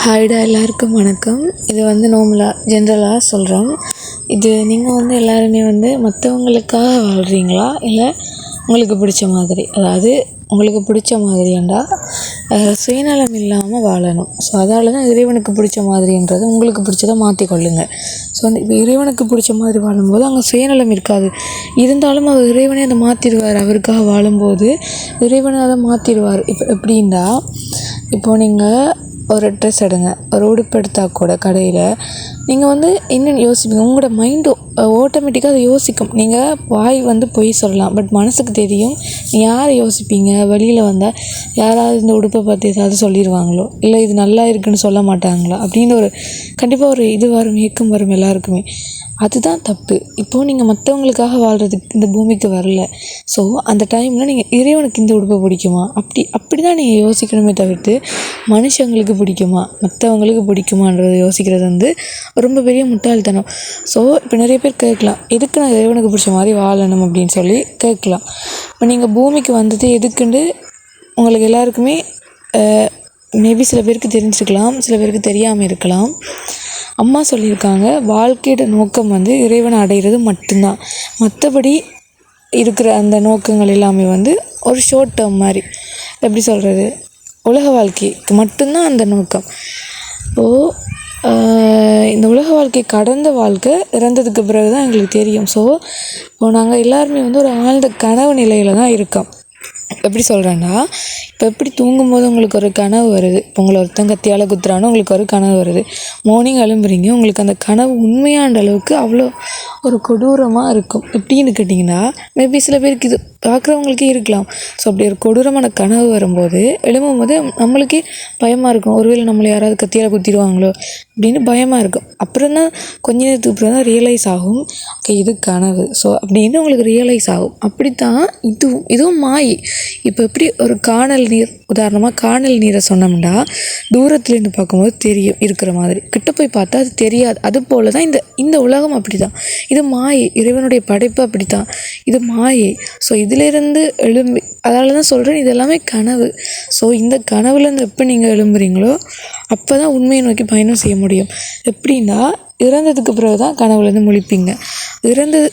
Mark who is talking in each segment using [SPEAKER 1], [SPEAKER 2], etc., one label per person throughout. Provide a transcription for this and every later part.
[SPEAKER 1] ஹாய்டா, எல்லாருக்கும் வணக்கம். இது ஜென்ரலாக சொல்கிறோம். இது நீங்கள் எல்லாருமே மற்றவங்களுக்காக வாழ்கிறீங்களா, இல்லை உங்களுக்கு பிடிச்ச மாதிரி? அதாவது உங்களுக்கு பிடிச்ச மாதிரியாண்டா சுயநலம் இல்லாமல் வாழணும். ஸோ அதால் தான் இறைவனுக்கு பிடிச்ச மாதிரின்றது உங்களுக்கு பிடிச்சதை மாற்றிக்கொள்ளுங்க. ஸோ இப்போ இறைவனுக்கு பிடிச்ச மாதிரி வாழும்போது அங்கே சுயநலம் இருக்காது. இருந்தாலும் அவர் இறைவனே அதை மாற்றிடுவார். அவருக்காக வாழும்போது இறைவனை அதை மாற்றிடுவார். இப்போ எப்படின்னா, இப்போது நீங்கள் ஒரு ட்ரெஸ் எடுங்க, ஒரு உடுப்பு எடுத்தால் கூட கடையில் நீங்கள் என்னென்னு யோசிப்பீங்க. உங்களோட மைண்டு ஆட்டோமேட்டிக்காக அதை யோசிக்கும். நீங்கள் வாய் பொய் சொல்லலாம், பட் மனசுக்கு தெரியும் யாரை யோசிப்பீங்க. வெளியில் வந்தால் யாராவது இந்த உடுப்பை பற்றி ஏதாவது சொல்லிடுவாங்களோ, இல்லை இது நல்லா இருக்குன்னு சொல்ல மாட்டாங்களோ அப்படின்னு கண்டிப்பாக ஒரு இது வரும், ஏக்கம் வரும் எல்லாருக்குமே. அதுதான் தப்பு. இப்போது நீங்கள் மற்றவங்களுக்காக வாழ்கிறதுக்கு இந்த பூமிக்கு வரல. ஸோ அந்த டைமில் நீங்கள் இறைவனுக்கு இந்த உடுப்பை பிடிக்குமா, அப்படி தான் நீங்கள் யோசிக்கணுமே தவிர்த்து மனுஷங்களுக்கு பிடிக்குமா மற்றவங்களுக்கு பிடிக்குமான்றதை யோசிக்கிறது ரொம்ப பெரிய முட்டாள்தனம். ஸோ இப்போ நிறைய பேர் கேட்கலாம், எதுக்கு நான் இறைவனுக்கு பிடிச்ச மாதிரி வாழணும் அப்படின்னு சொல்லி கேட்கலாம். இப்போ நீங்கள் பூமிக்கு வந்தது எதுக்குன்னு உங்களுக்கு எல்லாருக்குமே மேபி சில பேருக்கு தெரிஞ்சிருக்கலாம், சில பேருக்கு தெரியாமல் இருக்கலாம். அம்மா சொல்லியிருக்காங்க, வாழ்க்கையோட நோக்கம் இறைவனை அடைகிறது மட்டும்தான். மற்றபடி இருக்கிற அந்த நோக்கங்கள் எல்லாமே ஒரு ஷார்ட் டேர்ம் மாதிரி. எப்படி சொல்கிறது, உலக வாழ்க்கைக்கு மட்டும்தான் அந்த நோக்கம். இந்த உலக வாழ்க்கை கடந்த வாழ்க்கை இறந்ததுக்கு பிறகு தான் எங்களுக்கு தெரியும். ஸோ இப்போது நாங்கள் எல்லாருமே ஒரு ஆழ்ந்த கனவு நிலையில் தான் இருக்கோம். எப்படி சொல்கிறேன்னா, இப்போ எப்படி தூங்கும்போது உங்களுக்கு ஒரு கனவு வருது, இப்போ உங்களை ஒருத்தன் கத்தியால் குத்துறானோ உங்களுக்கு ஒரு கனவு வருது. மார்னிங் எழும்புறீங்க, உங்களுக்கு அந்த கனவு உண்மையான அளவுக்கு அவ்வளோ ஒரு கொடூரமாக இருக்கும். எப்படின்னு கேட்டிங்கன்னா, மேபி சில பேருக்கு இது பார்க்குறவங்களுக்கே இருக்கலாம். ஸோ அப்படி ஒரு கொடூரமான கனவு வரும்போது எழும்பும்போது நம்மளுக்கே பயமாக இருக்கும். ஒருவேளை நம்மளை யாராவது கத்தியால் குத்திடுவாங்களோ அப்படின்னு பயமாக இருக்கும். அப்புறம் தான் கொஞ்ச நேரத்துக்கு அப்புறம் தான் ரியலைஸ் ஆகும், ஓகே இது கனவு. ஸோ அப்படின்னு உங்களுக்கு ரியலைஸ் ஆகும். அப்படித்தான் இதுவும் மாயை. இப்போ எப்படி ஒரு காணல் நீர், உதாரணமாக காணல் நீரை சொன்னோம்னா தூரத்துலேருந்து பார்க்கும்போது தெரியும் இருக்கிற மாதிரி, கிட்ட போய் பார்த்தா அது தெரியாது. அது போல தான் இந்த உலகம். அப்படி தான் இது மாயை. இறைவனுடைய படைப்பு அப்படி தான், இது மாயை. ஸோ இதிலேருந்து எழும்பி, அதனால தான் சொல்கிறேன் இது எல்லாமே கனவு. ஸோ இந்த கனவுலேருந்து எப்போ நீங்கள் எழும்புறீங்களோ அப்போ தான் உண்மையை நோக்கி பயணம் செய்ய முடியும். எப்படின்னா, இறந்ததுக்கு பிறகு தான் கனவுலேருந்து முழிப்பீங்க.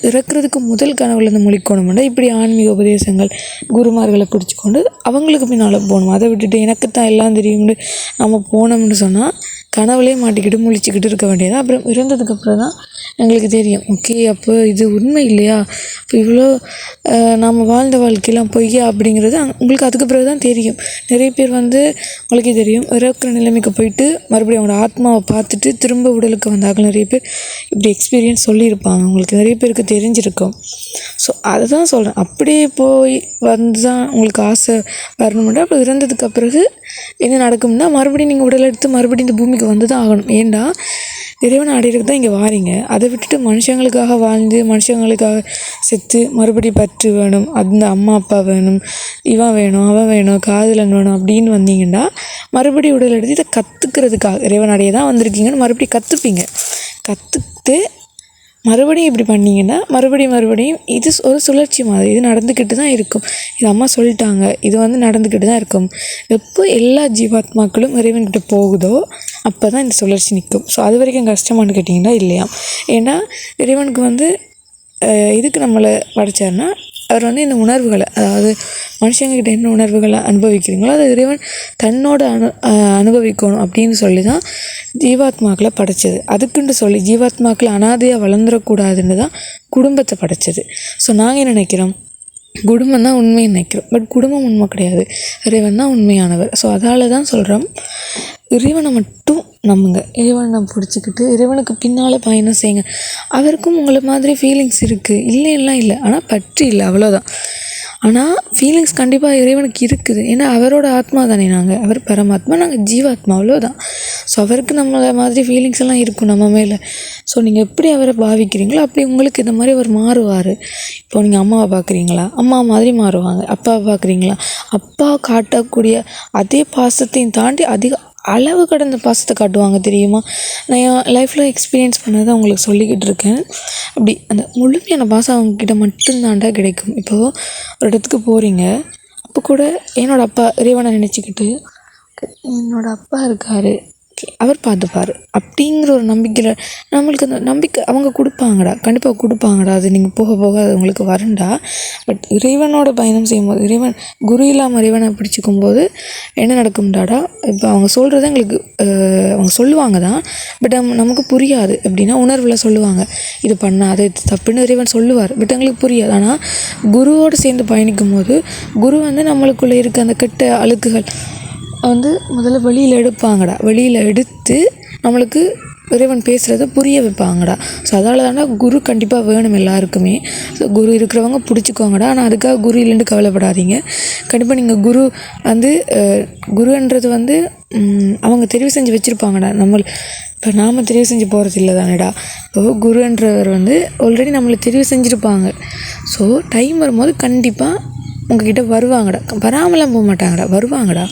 [SPEAKER 1] இறக்குறதுக்கு முதல் கனவுலேருந்து முழிக்கணும்னா இப்படி ஆன்மீக உபதேசங்கள், குருமார்களை பிடிச்சிக்கொண்டு அவங்களுக்கு பின்னால் போகணும். அதை விட்டுட்டு எனக்கு தான் எல்லாம் தெரியும்னு நம்ம போனோம்னு சொன்னால் கனவுலேயே மாட்டிக்கிட்டு முழிச்சிக்கிட்டு இருக்க வேண்டியது. அப்புறம் இறந்ததுக்கப்புறம் தான் எங்களுக்கு தெரியும், ஓகே அப்போ இது உண்மை இல்லையா, இப்போ இவ்வளோ நாம் வாழ்ந்த வாழ்க்கையெல்லாம் பொய்யா அப்படிங்கிறது உங்களுக்கு அதுக்கு பிறகு தான் தெரியும். நிறைய பேர் உங்களுக்கே தெரியும், இறக்குற நிலைமைக்கு போயிட்டு மறுபடியும் அவங்களோட ஆத்மாவை பார்த்துட்டு திரும்ப உடலுக்கு வந்தார்கள். நிறைய பேர் இப்படி எக்ஸ்பீரியன்ஸ் சொல்லியிருப்பாங்க, உங்களுக்கு நிறைய பேருக்கு தெரிஞ்சிருக்கும். ஸோ அதை தான் சொல்கிறேன், அப்படியே போய் தான் உங்களுக்கு ஆசை வரணும்னா அப்போ இறந்ததுக்கு பிறகு என்ன நடக்கும்னா மறுபடியும் நீங்கள் உடல் எடுத்து மறுபடியும் இந்த பூமிக்கு தான் ஆகணும். ஏன்டா இறைவனை அடையிறதுக்கு தான் இங்கே வாரீங்க. அதை விட்டுட்டு மனுஷங்களுக்காக வாழ்ந்து மனுஷங்களுக்காக செத்து மறுபடியும் பற்று வேணும், அந்த அம்மா அப்பா வேணும், இவன் வேணும், அவன் வேணும், காதலன் வேணும் அப்படின்னு வந்தீங்கன்னா மறுபடியும் உடல் எடுத்து இதை கற்றுக்கிறதுக்காக இறைவன் அடைய தான் வந்திருக்கீங்கன்னு மறுபடியும் கற்றுப்பீங்க. கற்றுக்கிட்டு மறுபடியும் இப்படி பண்ணிங்கன்னா மறுபடியும் இது ஒரு சுழற்சி மாதிரி இது நடந்துக்கிட்டு தான் இருக்கும். இது அம்மா சொல்லிட்டாங்க, இது நடந்துக்கிட்டு தான் இருக்கும். எப்போ எல்லா ஜீவாத்மாக்களும் இறைவன்கிட்ட போகுதோ அப்போ தான் இந்த சுழற்சி நிற்கும். ஸோ அது வரைக்கும் கஷ்டமானு கேட்டிங்கன்னா இல்லையா. ஏன்னா இறைவனுக்கு இதுக்கு நம்மளை படைச்சார்னா அவர் இந்த உணர்வுகளை, அதாவது மனுஷங்கக்கிட்ட என்ன உணர்வுகளை அனுபவிக்கிறீங்களோ அதை இறைவன் தன்னோட அனுபவிக்கணும் அப்படின்னு சொல்லி தான் ஜீவாத்மாக்களை படைச்சது. அதுக்குன்னு சொல்லி ஜீவாத்மாக்களை அனாதையாக வளர்ந்துடக்கூடாதுன்னு தான் குடும்பத்தை படைச்சது. ஸோ நாங்கள் என்ன நினைக்கிறோம், குடும்பம் தான் உண்மைன்னு நினைக்கிறோம். பட் குடும்பம் உண்மை கிடையாது, இறைவன் தான் உண்மையானவர். ஸோ அதால் தான் சொல்கிறோம், இறைவனை மட்டும் நம்புங்க. இறைவனை பிடிச்சிக்கிட்டு இறைவனுக்கு பின்னால் பயணம் செய்யுங்க. அவருக்கும் உங்களை மாதிரி ஃபீலிங்ஸ் இருக்குது, இல்லைன்னா இல்லை, ஆனால் பற்றி இல்லை, அவ்வளோதான். ஆனால் ஃபீலிங்ஸ் கண்டிப்பாக இறைவனுக்கு இருக்குது. ஏன்னா அவரோட ஆத்மா தானே நாங்கள், அவர் பரமாத்மா, நாங்கள் ஜீவாத்மா, அவ்வளோதான். ஸோ அவருக்கு நம்மளை மாதிரி ஃபீலிங்ஸ் எல்லாம் இருக்கும் நம்ம மேலே. ஸோ நீங்கள் எப்படி அவரை பாவிக்கிறீங்களோ அப்படி உங்களுக்கு இந்த மாதிரி அவர் மாறுவார். இப்போது நீங்கள் அம்மாவை பார்க்குறீங்களா, அம்மா மாதிரி மாறுவாங்க. அப்பாவை பார்க்குறீங்களா, அப்பா காட்டக்கூடிய அதே பாசத்தையும் தாண்டி அதிக அளவு கடந்த பாசத்தை காட்டுவாங்க, தெரியுமா. நான் என் லைஃப்பில் எக்ஸ்பீரியன்ஸ் பண்ணதை உங்களுக்கு சொல்லிக்கிட்டு இருக்கேன். அப்படி அந்த முழுமையான பாசம் அவங்கக்கிட்ட மட்டும்தாண்டா கிடைக்கும். இப்போது ஒரு இடத்துக்கு போகிறீங்க, அப்போ கூட என்னோடய அப்பா இறைவனை நினச்சிக்கிட்டு என்னோடய அப்பா இருக்கார், அவர் பார்த்துப்பார் அப்படிங்கிற ஒரு நம்பிக்கையில் நம்மளுக்கு அந்த நம்பிக்கை அவங்க கொடுப்பாங்கடா, கண்டிப்பாக கொடுப்பாங்கடா. அது நீங்கள் போக போக அது உங்களுக்கு வரும்டா. பட் இறைவனோட பயணம் செய்யும்போது, இறைவன் குரு இல்லாமல் இறைவனை பிடிச்சிக்கும் போது என்ன நடக்கும்டாடா, இப்போ அவங்க சொல்கிறத எங்களுக்கு அவங்க சொல்லுவாங்க தான், பட் நமக்கு புரியாது. எப்படின்னா உணர்வில் சொல்லுவாங்க, இது பண்ணாத, இது தப்புன்னு இறைவன் சொல்லுவார், பட் எங்களுக்கு புரியாது. ஆனால் குருவோடு சேர்ந்து பயணிக்கும் போது குரு வந்து நம்மளுக்குள்ளே இருக்க அந்த கெட்ட அழுக்குகள் வந்து முதல்ல வெளியில் எடுப்பாங்கடா. வெளியில் எடுத்து நம்மளுக்கு இறைவன் பேசுகிறத புரிய வைப்பாங்கடா. ஸோ அதால் தானே குரு கண்டிப்பாக வேணும் எல்லாருக்குமே. ஸோ குரு இருக்கிறவங்க பிடிச்சிக்கோங்கடா. ஆனால் அதுக்காக குரு இல்லைன்னு கவலைப்படாதீங்க. கண்டிப்பாக நீங்கள் குரு வந்து குருன்றது வந்து அவங்க தெரிவு செஞ்சு வச்சுருப்பாங்கடா. இப்போ நாம் தெரிவு செஞ்சு போகிறது இல்லை தானேடா. இப்போ குருன்றவர் வந்து ஆல்ரெடி நம்மளை தெரிவு செஞ்சுருப்பாங்க. ஸோ டைம் வரும்போது கண்டிப்பாக உங்கள்கிட்ட வருவாங்கடா. வராமலாம் போக மாட்டாங்கடா, வருவாங்கடா.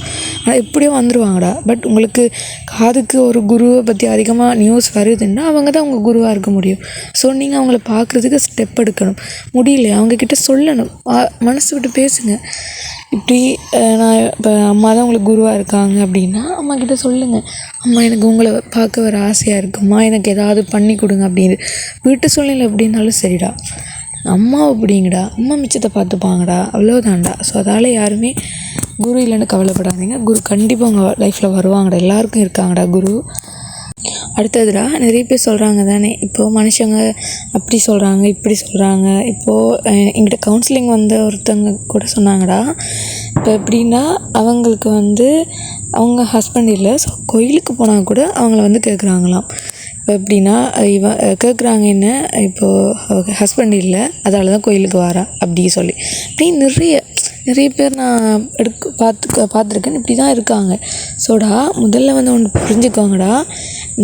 [SPEAKER 1] ஆனால் எப்படியோ வந்துடுவாங்கடா. பட் உங்களுக்கு காதுக்கு ஒரு குருவை பற்றி அதிகமாக நியூஸ் வருதுன்னா அவங்க தான் உங்கள் குருவாக இருக்க முடியும். ஸோ நீங்கள் அவங்கள பார்க்குறதுக்கு ஸ்டெப் எடுக்கணும். முடியல அவங்கக்கிட்ட சொல்லணும், மனசு விட்டு பேசுங்க. இப்படி நான் இப்போ அம்மா தான் உங்களுக்கு குருவாக இருக்காங்க அப்படின்னா அம்மாக்கிட்ட சொல்லுங்கள், அம்மா எனக்கு உங்களை பார்க்க வர ஆசையாக இருக்கும்மா, எனக்கு ஏதாவது பண்ணி கொடுங்க அப்படின்னு. வீட்டு சூழ்நிலை எப்படின்னாலும் சரிடா, அம்மா அப்படிங்கடா, அம்மா மிச்சத்தை பார்த்துப்பாங்கடா, அவ்வளோதான்டா. ஸோ அதால் யாருமே குரு இல்லைன்னு கவலைப்படாதீங்க. குரு கண்டிப்பாக உங்கள் லைஃப்பில் வருவாங்கடா. எல்லாருக்கும் இருக்காங்கடா குரு. அடுத்ததுடா, நிறைய பேர் சொல்கிறாங்க தானே, இப்போது மனுஷங்க அப்படி சொல்கிறாங்க, இப்படி சொல்கிறாங்க. இப்போது எங்கிட்ட கவுன்சிலிங் வந்த ஒருத்தவங்க கூட சொன்னாங்கடா, இப்போ எப்படின்னா அவங்களுக்கு வந்து அவங்க ஹஸ்பண்ட் இல்லை, ஸோ கோயிலுக்கு போனால் கூட அவங்கள வந்து கேட்குறாங்களாம். இப்போ எப்படின்னா கேட்குறாங்க என்ன, இப்போது ஹஸ்பண்ட் இல்லை அதால் தான் கோயிலுக்கு வரா அப்படி சொல்லி. அப்படி நிறைய பேர் நான் பார்த்துருக்கேன். இப்படி தான் இருக்காங்க. ஸோடா முதல்ல வந்து ஒன்று புரிஞ்சுக்கோங்கடா,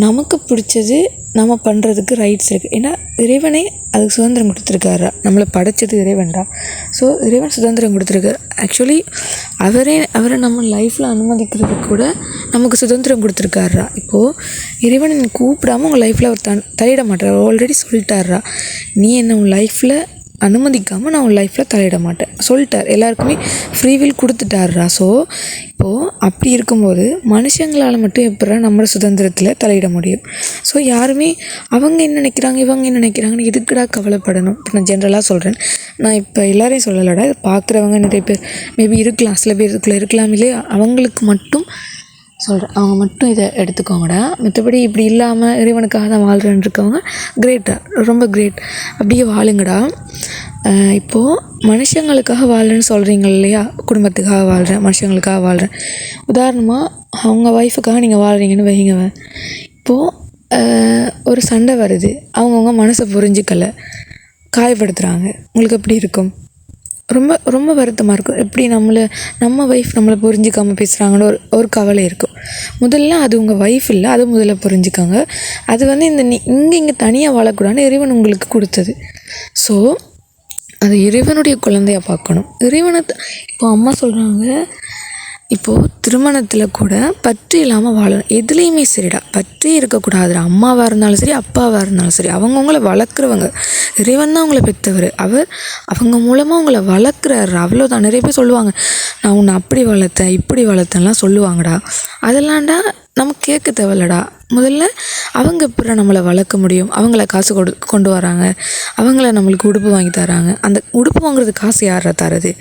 [SPEAKER 1] நமக்கு பிடிச்சது நம்ம பண்ணுறதுக்கு ரைட்ஸ் இருக்குது. ஏன்னா இறைவனே அதுக்கு சுதந்திரம் கொடுத்துருக்காரா. நம்மளை படைச்சது இறைவன்டா. ஸோ இறைவன் சுதந்திரம் கொடுத்துருக்காரு. ஆக்சுவலி அவரை நம்ம லைஃப்பில் அனுமதிக்கிறதுக்கு கூட நமக்கு சுதந்திரம் கொடுத்துருக்காரா. இப்போது இறைவனை நீ கூப்பிடாமல் உங்கள் லைஃப்பில் அவர் தலையிட மாட்டார். ஆல்ரெடி சொல்லிட்டாரா, நீ என்ன உன் லைஃப்பில் அனுமதிக்காமல் நான் உன் லைஃப்பில் தலையிட மாட்டேன் சொல்லிட்டார். எல்லாருக்குமே ஃப்ரீவில் கொடுத்துட்டாரா. ஸோ இப்போது அப்படி இருக்கும்போது மனுஷங்களால் மட்டும் எப்படா நம்மளோட சுதந்திரத்தில் தலையிட முடியும்? ஸோ யாருமே அவங்க என்ன நினைக்கிறாங்க, இவங்க என்ன நினைக்கிறாங்கன்னு எதுக்குடா கவலைப்படணும்? இப்போ நான் ஜென்ரலாக சொல்கிறேன், நான் இப்போ எல்லாரையும் சொல்லலடா. இதை பார்க்குறவங்க நிறைய பேர் மேபி இருக்கலாம், சில பேர் இருக்கலாம் இல்லையா, அவங்களுக்கு மட்டும் சொல்கிறேன். அவங்க மட்டும் இதை எடுத்துக்கோங்கடா. மற்றபடி இப்படி இல்லாமல் இறைவனுக்காக தான் வாழ்கிறேன்னு இருக்கவங்க கிரேட்டா, ரொம்ப கிரேட், அப்படியே வாழுங்கடா. இப்போது மனுஷங்களுக்காக வாழ்கிறேன்னு சொல்கிறீங்க இல்லையா, குடும்பத்துக்காக வாழ்கிறேன், மனுஷங்களுக்காக வாழ்கிறேன். உதாரணமாக அவங்க ஒய்ஃபுக்காக நீங்கள் வாழ்கிறீங்கன்னு வைங்க. இப்போது ஒரு சண்டை வருது, அவங்கவுங்க மனசை புரிஞ்சிக்கலை, காயப்படுத்துகிறாங்க, உங்களுக்கு எப்படி இருக்கும்? ரொம்ப ரொம்ப வருத்தமாக இருக்கும். எப்படி நம்ம ஒய்ஃப் நம்மளை புரிஞ்சிக்காமல் பேசுகிறாங்கன்னு ஒரு கவலை இருக்கும். முதல்ல அது உங்கள் ஒய்ஃப் இல்லை, அதை முதல்ல புரிஞ்சுக்காங்க. அது வந்து இங்கே தனியாக வாழக்கூடாதுன்னு இறைவன் உங்களுக்கு கொடுத்தது. ஸோ அது இறைவனுடைய குழந்தையாக பார்க்கணும். இறைவனை இப்போ அம்மா சொல்கிறாங்க, இப்போது திருமணத்தில் கூட பற்று இல்லாமல் வாழணும். எதுலேயுமே சரிடா, பற்றே இருக்கக்கூடாதுடா. அம்மாவாக இருந்தாலும் சரி, அப்பாவாக இருந்தாலும் சரி, அவங்கவுங்கள வளர்க்குறவங்க, இறைவன் தான் அவங்கள பெற்றவர். அவங்க மூலமாக அவங்கள வளர்க்குறாரு, அவ்வளோதான். நிறைய பேர் சொல்லுவாங்க, நான் உன்னை அப்படி வளர்த்தேன், இப்படி வளர்த்தேன்லாம் சொல்லுவாங்கடா. அதெல்லாம்டா நம்ம கேட்க தேவையில்லடா. முதல்ல அவங்க எப்படி நம்மளை வளர்க்க முடியும்? அவங்கள காசு கொண்டு வராங்க, அவங்கள நம்மளுக்கு உடுப்பு வாங்கி தராங்க. அந்த உடுப்பு வாங்குறது காசு யாரா தரது?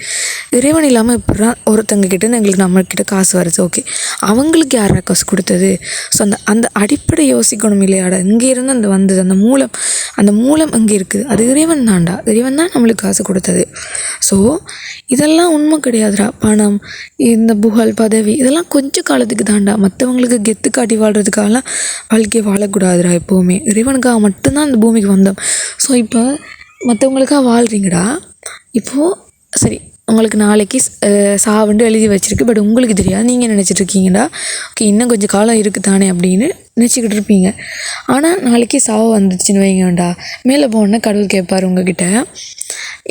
[SPEAKER 1] இறைவன் இல்லாமல் எப்படா ஒருத்தங்கக்கிட்டேருந்து எங்களுக்கு நம்மக்கிட்ட காசு வருது? ஓகே, அவங்களுக்கு யாரா காசு கொடுத்தது? ஸோ அந்த அடிப்படை யோசிக்கணும் இல்லையாடா. இங்கேருந்து வந்தது அந்த மூலம் அங்கே இருக்குது, அது இறைவன் தான்டா. இறைவன் தான் நம்மளுக்கு காசு கொடுத்தது. ஸோ இதெல்லாம் உண்மை கிடையாதுடா. பணம், இந்த புகழ், பதவி, இதெல்லாம் கொஞ்சம் காலத்துக்கு தான்டா. மற்றவங்களுக்கு கெத்து காட்டி வாழ்கிறதுக்காகலாம் வாழ்க்கையை வாழக்கூடாதுடா. எப்போவுமே இறைவனுக்காக மட்டும்தான் அந்த பூமிக்கு வந்தோம். ஸோ இப்போ மற்றவங்களுக்காக வாழ்கிறீங்கடா. இப்போது சரி, உங்களுக்கு நாளைக்கு சாவுண்டு எழுதி வச்சுருக்கு, பட் உங்களுக்கு தெரியாது. நீங்கள் நினச்சிட்ருக்கீங்கடா, ஓகே இன்னும் கொஞ்சம் காலம் இருக்குது தானே அப்படின்னு நினச்சிக்கிட்டு இருப்பீங்க. ஆனால் நாளைக்கு சாவு வந்துச்சுன்னு வைங்கண்டா, மேலே போனால் கடவுள் கேட்பார் உங்ககிட்ட,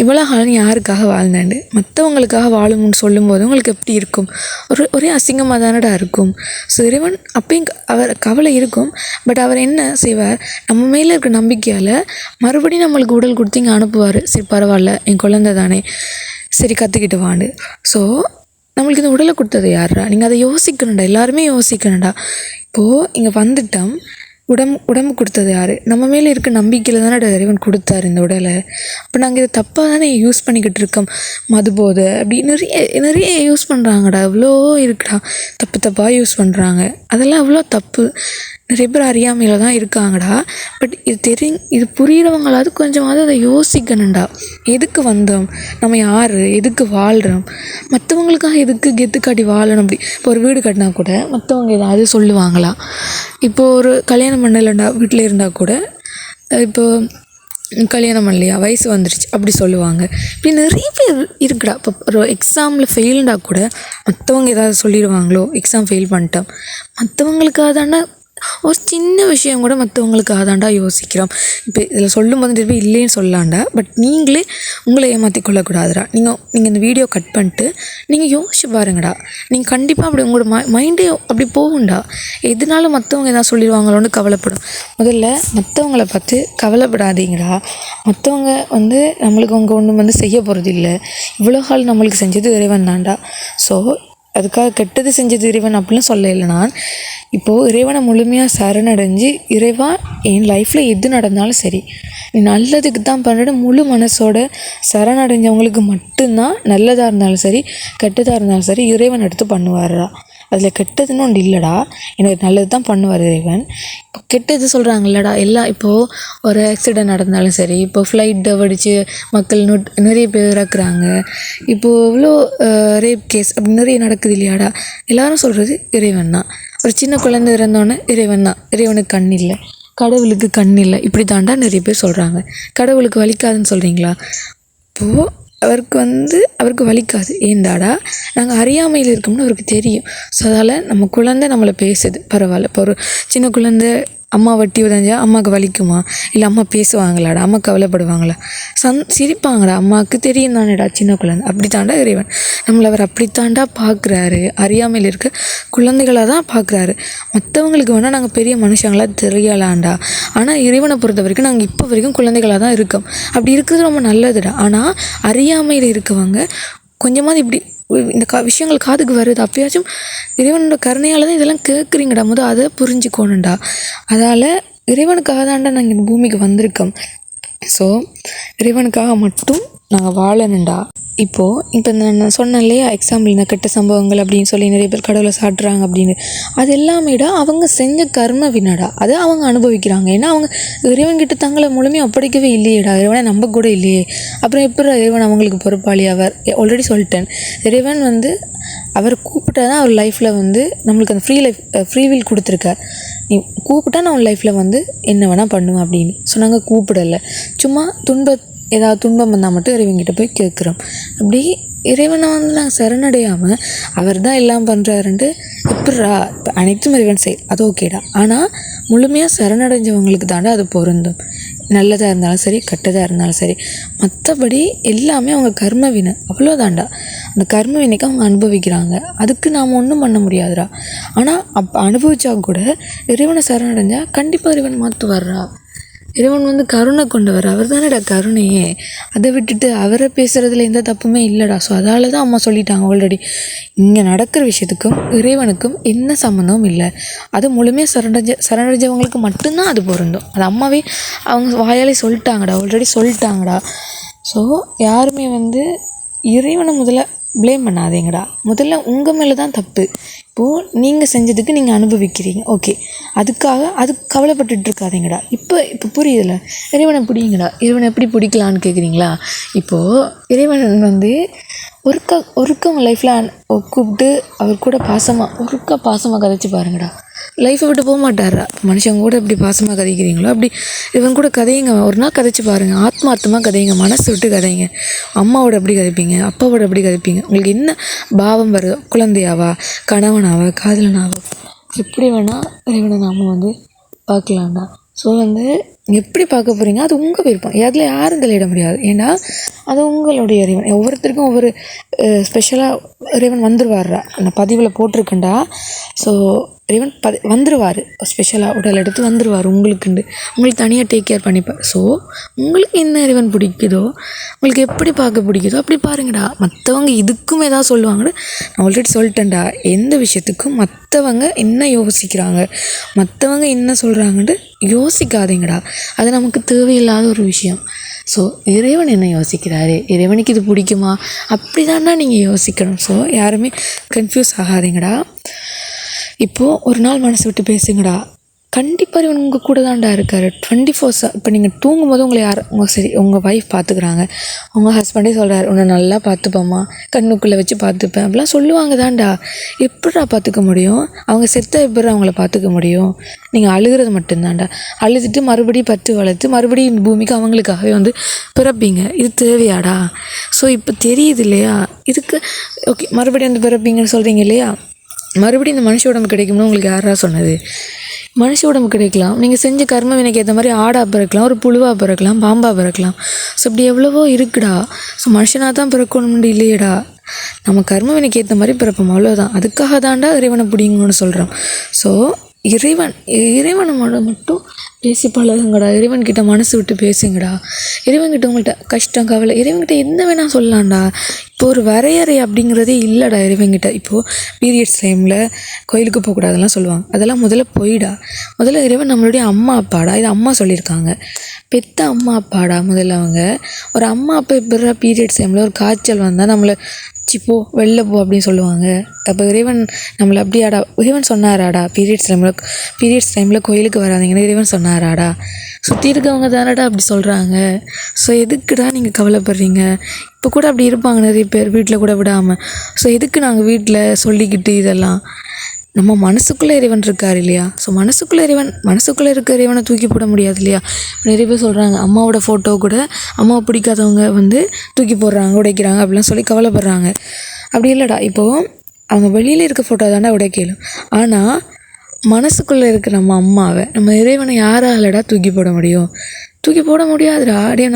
[SPEAKER 1] இவ்வளோ காலம் யாருக்காக வாழ்ந்தாண்டு? மற்றவங்களுக்காக வாழும்னு சொல்லும்போது உங்களுக்கு எப்படி இருக்கும்? ஒரே அசிங்கமாக தானடா இருக்கும். ஸோ இறைவன் அப்பயும் அவர் கவலை இருக்கும், பட் அவர் என்ன செய்வார், நம்ம மேலே இருக்க நம்பிக்கையால் மறுபடியும் நம்மளுக்கு உடல் கொடுத்து இங்கே அனுப்புவார். சரி பரவாயில்ல, என் குழந்தை தானே, சரி கற்றுக்கிட்டு வாண்டு. ஸோ நம்மளுக்கு இந்த உடலை கொடுத்தது யாருடா? நீங்கள் அதை யோசிக்கணும்டா, எல்லாருமே யோசிக்கணும்டா. இப்போது இங்கே வந்துட்டோம், உடம்பு கொடுத்தது யார்? நம்ம மேலே இருக்க நம்பிக்கையில் தானே இறைவன் கொடுத்தாரு இந்த உடலை. அப்போ நாங்கள் இதை தப்பாக தானே யூஸ் பண்ணிக்கிட்டு இருக்கோம். மது போதை அப்படி நிறைய நிறைய யூஸ் பண்ணுறாங்கடா, எவ்வளோ இருக்குடா, தப்பாக யூஸ் பண்ணுறாங்க. அதெல்லாம் எவ்வளோ தப்பு. நிறைய பேர் அறியாமையில் தான் இருக்காங்கடா. பட் இது புரிகிறவங்களாவது கொஞ்சமாவது அதை யோசிக்கணும்டா. எதுக்கு வந்தோம், நம்ம யார், எதுக்கு வாழ்கிறோம், மற்றவங்களுக்காக எதுக்கு கெத்து காட்டி வாழணும்? அப்படி இப்போ ஒரு வீடு கட்டினா கூட மற்றவங்க ஏதாவது சொல்லுவாங்களா? இப்போது ஒரு கல்யாணம் பண்ணலைண்டா வீட்டில் இருந்தால் கூட, இப்போது கல்யாணம் பண்ணலையா, வயசு வந்துடுச்சு அப்படி சொல்லுவாங்க. இப்படி நிறைய பேர் இருக்குடா. இப்போ ஒரு எக்ஸாமில் ஃபெயில்டா கூட மற்றவங்க ஏதாவது சொல்லிடுவாங்களோ, எக்ஸாம் ஃபெயில் பண்ணிட்டோம், மற்றவங்களுக்காக தானே ஒரு சின்ன விஷயம் கூட மற்றவங்களுக்காக தாண்டா யோசிக்கிறோம். இப்போ இதில் சொல்லும் போது திருப்பி இல்லைன்னு சொல்லலாண்டா. பட் நீங்களே உங்களை ஏமாற்றி கொள்ளக்கூடாதுடா. நீங்கள் இந்த வீடியோ கட் பண்ணிட்டு நீங்கள் யோசிச்சு பாருங்கடா. நீங்கள் கண்டிப்பாக அப்படி உங்களோட மைண்டே அப்படி போகும்டா. எதுனாலும் மற்றவங்க எதாவது சொல்லிடுவாங்களோன்னு கவலைப்படும். முதல்ல மற்றவங்கள பார்த்து கவலைப்படாதீங்கடா. மற்றவங்க நம்மளுக்கு அவங்க ஒன்றும் செய்ய போகிறது இல்லை. இவ்வளோ கால் நம்மளுக்கு செஞ்சது இறைவன் தான்டா. ஸோ அதுக்காக கெட்டது செஞ்சது இறைவன் அப்படிலாம் சொல்ல இல்லை நான். இப்போது இறைவனை முழுமையாக சரணடைஞ்சு, இறைவா என் லைஃப்பில் எது நடந்தாலும் சரி நீ நல்லதுக்கு தான் பண்ணுற முழு மனசோட சரணடைஞ்சவங்களுக்கு மட்டும்தான் நல்லதாக இருந்தாலும் சரி கெட்டதாக இருந்தாலும் சரி இறைவன் எடுத்து பண்ணுவார்டா. அதில் கெட்டதுன்னு ஒன்று இல்லைடா, எனக்கு நல்லது தான் பண்ணுவார் இறைவன். இப்போ கெட்டது சொல்கிறாங்கல்லடா எல்லாம். இப்போது ஒரு ஆக்சிடெண்ட் நடந்தாலும் சரி, இப்போ ஃப்ளைட்டை வெடித்து மக்கள் நிறைய பேர் இறக்குறாங்க, இப்போது இவ்வளோ ரேப் கேஸ் அப்படி நிறைய நடக்குது இல்லையாடா. எல்லாரும் சொல்கிறது இறைவன் தான். ஒரு சின்ன குழந்தை இறந்தோன்னே இறைவன் தான், இறைவனுக்கு கண் இல்லை, கடவுளுக்கு கண் இல்லை, இப்படி தாண்டா நிறைய பேர் சொல்கிறாங்க. கடவுளுக்கு வலிக்காதுன்னு சொல்கிறீங்களா? இப்போது அவருக்கு வலிக்காது. ஏண்டாடா நாங்கள் அறியாமையில் இருக்கோம்னு அவருக்கு தெரியும். ஸோ அதால் நம்ம குழந்தை நம்மளை பேசுது, பரவாயில்ல. இப்போ ஒரு சின்ன குழந்தை அம்மா வட்டி உதஞ்சா அம்மாவுக்கு வலிக்குமா? இல்லை அம்மா பேசுவாங்களாடா? அம்மா கவலைப்படுவாங்களா? சிரிப்பாங்கடா. அம்மாவுக்கு தெரியும் தானேடா சின்ன குழந்தை. அப்படி தாண்டா இறைவன் நம்மளை அவர் அப்படித்தாண்டா பார்க்குறாரு. அறியாமையில் இருக்க குழந்தைகளாக தான் பார்க்குறாரு. மற்றவங்களுக்கு வேணால் நாங்கள் பெரிய மனுஷங்களாக தெரியலாண்டா. ஆனால் இறைவனை பொறுத்த வரைக்கும் நாங்கள் இப்போ வரைக்கும் குழந்தைகளாக தான் இருக்கோம். அப்படி இருக்கிறது ரொம்ப நல்லதுடா. ஆனால் அறியாமையில் இருக்கவங்க கொஞ்சமாவது இப்படி இந்த விஷயங்கள் காதுக்கு வருது, அப்பயாச்சும் இறைவனோட கருணையால் தான் இதெல்லாம் கேட்குறீங்கடா. அதை புரிஞ்சுக்கோணுண்டா. அதால் இறைவனுக்காக தாண்டா நாங்கள் இந்த பூமிக்கு வந்திருக்கோம். ஸோ இறைவனுக்காக மட்டும் நாங்கள் வாழணுண்டா. இப்போ நான் சொன்னேன் இல்லையா, எக்ஸாம்பிள் இந்த கெட்ட சம்பவங்கள் அப்படின்னு சொல்லி நிறைய பேர் கடவுளை சாட்டுறாங்க அப்படின்னு. அது எல்லாமேடா அவங்க செஞ்ச கர்ம வினடா. அதை அவங்க அனுபவிக்கிறாங்க. ஏன்னா அவங்க இறைவன்கிட்ட தங்களை முழுமையாக ஒப்படைக்கவே இல்லையேடா. இறைவனை நம்ப கூட இல்லையே. அப்புறம் எப்படி இறைவன் அவங்களுக்கு பொறுப்பாளி? அவர் ஆல்ரெடி சொல்லிட்டேன், இறைவன் அவர் கூப்பிட்டா தான் அவர் லைஃப்பில் நம்மளுக்கு அந்த ஃப்ரீ வில் கொடுத்துருக்கார். நீ கூப்பிட்டா நான் உன் லைஃப்பில் என்ன வேணால் பண்ணுவேன் அப்படின்னு. ஸோ நாங்கள் கூப்பிடலை, சும்மா ஏதாவது துன்பம் வந்தால் மட்டும் இறைவன்கிட்ட போய் கேட்குறோம். அப்படி இறைவனை நாங்கள் சரணடையாமல் அவர் தான் எல்லாம் பண்ணுறாருன்ட்டு எப்பட்றா? இப்போ அனைத்தும் இறைவன் அது ஓகேடா. ஆனால் முழுமையாக சரணடைஞ்சவங்களுக்கு தாண்டா அது பொருந்தும். நல்லதாக இருந்தாலும் சரி கெட்டதாக இருந்தாலும் சரி. மற்றபடி எல்லாமே அவங்க கர்ம வினை, அவ்வளோதாண்டா. அந்த கர்ம வினைக்கு அவங்க அனுபவிக்கிறாங்க. அதுக்கு நாம் ஒன்றும் பண்ண முடியாதுடா. ஆனால் அப்போ அனுபவிச்சா கூட இறைவனை சரணடைஞ்சால் கண்டிப்பாக இறைவன் மாற்றுவார்றா. இறைவன் கருணை கொண்டவர், அவர் தானேடா கருணையே. அதை விட்டுட்டு அவரை பேசுகிறதுல எந்த தப்புமே இல்லைடா. ஸோ அதால் தான் அம்மா சொல்லிட்டாங்க ஆல்ரெடி, இங்கே நடக்கிற விஷயத்துக்கும் இறைவனுக்கும் என்ன சம்மந்தமும் இல்லை. அது முழுமையாக சரணடைஞ்சவங்களுக்கு மட்டும்தான் அது பொருந்தும். அது அம்மாவே அவங்க வாயாலே சொல்லிட்டாங்கடா, ஆல்ரெடி சொல்லிட்டாங்கடா. ஸோ யாருமே இறைவனை முதல்ல ப்ளேம் பண்ணாதீங்கடா. முதல்ல உங்கள் மேலே தான் தப்பு. இப்போது நீங்கள் செஞ்சதுக்கு நீங்கள் அனுபவிக்கிறீங்க, ஓகே. அதுக்கு கவலைப்பட்டுட்டு இருக்காதீங்கடா. இப்போ புரியுதுல்ல? இறைவனை பிடிங்கடா. இறைவனை எப்படி பிடிக்கலான்னு கேட்குறீங்களா? இப்போது இறைவன் ஒருக்க உங்கள் லைஃப்பில் கூப்பிட்டு அவர் கூட பாசமாக கதைச்சி பாருங்கடா. லைஃப்பை விட்டு போக மாட்டாரா? மனுஷங்க கூட எப்படி பாசமாக கதைக்கிறீங்களோ அப்படி இவன் கூட கதைங்க. ஒரு நாள் கதைச்சி பாருங்கள், ஆத்மார்த்தமாக கதைங்க, மனசு விட்டு கதைங்க. அம்மாவோட எப்படி கதைப்பீங்க, அப்பாவோட எப்படி கதைப்பீங்க? உங்களுக்கு என்ன பாவம் வருதோ, குழந்தையாவா, கணவனாவா, காதலனாவா, எப்படி வேணால் இறைவனை நாம் பார்க்கலாம்டா. ஸோ எப்படி பார்க்க போகிறீங்க அது உங்கள் விருப்பம். அதில் யாரும் தலையிட முடியாது. ஏன்னா அது உங்களுடைய இறைவன். ஒவ்வொருத்தருக்கும் ஒவ்வொரு ஸ்பெஷலாக இறைவன் வந்துடுவார்றா. நான் பதிவில் போட்டிருக்கேன்டா. ஸோ இறைவன் வந்துடுவார், ஸ்பெஷலாக உடல் எடுத்து வந்துடுவார் உங்களுக்குண்டு, உங்களுக்கு தனியாக டேக் கேர் பண்ணிப்பார். ஸோ உங்களுக்கு என்ன இறைவன் பிடிக்குதோ, உங்களுக்கு எப்படி பார்க்க பிடிக்குதோ அப்படி பாருங்கடா. மற்றவங்க இதுக்கும் ஏதாவது சொல்லுவாங்கன்னு நான் ஆல்ரெடி சொல்லிட்டேன்டா. எந்த விஷயத்துக்கும் மற்றவங்க என்ன யோசிக்கிறாங்க, மற்றவங்க என்ன சொல்கிறாங்கன்ட்டு யோசிக்காதீங்கடா. அது நமக்கு தேவையில்லாத ஒரு விஷயம். ஸோ இறைவன் என்ன யோசிக்கிறாரு, இறைவனுக்கு இது பிடிக்குமா, அப்படி தான்டா நீங்கள் யோசிக்கணும். ஸோ யாருமே கன்ஃபியூஸ் ஆகாதீங்கடா. இப்போது ஒரு நாள் மனசு விட்டு பேசுங்கடா. கண்டிப்பாக இவன் உங்கள் கூட தான்டா இருக்கார் 24 இப்போ நீங்கள் தூங்கும்போது உங்களை யார் உங்கள் ஒய்ஃப் பார்த்துக்குறாங்க, உங்கள் ஹஸ்பண்டே சொல்கிறார் உன்னை நல்லா பார்த்துப்பம்மா, கண்ணுக்குள்ளே வச்சு பார்த்துப்பேன் அப்படிலாம் சொல்லுவாங்க தான்டா. எப்படா பார்த்துக்க முடியும்? அவங்க செத்த எப்படி அவங்கள பார்த்துக்க முடியும்? நீங்கள் அழுகிறது மட்டும்தான்டா. அழுதுட்டு மறுபடியும் பற்று வளர்த்து மறுபடியும் இந்த பூமிக்கு அவங்களுக்காகவே வந்து பிறப்பீங்க. இது தேவையாடா? ஸோ இப்போ தெரியுது இல்லையா இதுக்கு? ஓகே, மறுபடியும் வந்து பிறப்பீங்கன்னு சொல்கிறீங்க இல்லையா? மறுபடியும் இந்த மனுஷ உடம்பு கிடைக்கும்னு உங்களுக்கு யாரா சொன்னது? மனுஷ உடம்பு கிடைக்கலாம், நீங்கள் செஞ்ச கர்ம வினைக்கு ஏற்ற மாதிரி ஆடாக பிறக்கலாம், ஒரு புழுவாக பிறக்கலாம், பாம்பாக பிறக்கலாம். ஸோ இப்படி எவ்வளவோ இருக்குடா. ஸோ மனுஷனாக தான் பிறக்கணும்னு இல்லையடா, நம்ம கர்ம வினைக்கு ஏற்ற மாதிரி பிறப்போம், அவ்வளோதான். அதுக்காக தான்டா இறைவனை பிடிங்கன்னு சொல்கிறோம். ஸோ இறைவனோட மட்டும் பேசி பழகுங்கடா. இறைவன்கிட்ட மனசு விட்டு பேசுங்கடா. இறைவன்கிட்ட உங்கள்கிட்ட கஷ்டம் கவலை இறைவன்கிட்ட என்ன வேணால் சொல்லலாம்டா. இப்போ ஒரு வரையறை அப்படிங்கிறதே இல்லைடா இறைவன்கிட்ட. இப்போது பீரியட்ஸ் டைமில் கோயிலுக்கு போகக்கூடாதுலாம் சொல்லுவாங்க, அதெல்லாம் முதல்ல போயிடா. முதல்ல இறைவன் நம்மளுடைய அம்மா அப்பாடா. இது அம்மா சொல்லியிருக்காங்க, பெத்த அம்மா அப்பாடா. முதல்ல அவங்க ஒரு அம்மா அப்பா எப்படா பீரியட்ஸ் டைமில் ஒரு காய்ச்சல் வந்தால் நம்மளை போ வெளில போ அப்படின்னு சொல்லுவாங்க. அப்போ இறைவன் நம்மளை அப்படியாடா இறைவன் சொன்னாராடா? பீரியட்ஸ் டைமில் கோயிலுக்கு வராதிங்கன்னு இறைவன் சொன்னாராடா? சுற்றி இருக்கவங்க தானடா அப்படி சொல்கிறாங்க. ஸோ எதுக்குடா நீங்கள் கவலைப்படுறீங்க? இப்போ கூட அப்படி இருப்பாங்க நிறைய பேர், வீட்டில் கூட விடாமல். ஸோ எதுக்கு நாங்கள் வீட்டில் சொல்லிக்கிட்டு இதெல்லாம்? நம்ம மனசுக்குள்ளே இறைவன் இருக்கார் இல்லையா? ஸோ மனசுக்குள்ளே இருக்க இறைவனை தூக்கி போட முடியாது இல்லையா? நிறைய பேர் சொல்கிறாங்க அம்மாவோட ஃபோட்டோ கூட அம்மாவை பிடிக்காதவங்க வந்து தூக்கி போடுறாங்க, உடைக்கிறாங்க அப்படிலாம் சொல்லி கவலைப்படுறாங்க. அப்படி இல்லைடா. இப்போது அவங்க வெளியில் இருக்க ஃபோட்டோ தாண்டா உடைக்கலும், ஆனால் மனசுக்குள்ளே இருக்கிற நம்ம அம்மாவை, நம்ம இறைவனை யாராலடா தூக்கி போட முடியும்? தூக்கி போட முடியாதுடா. அப்படியே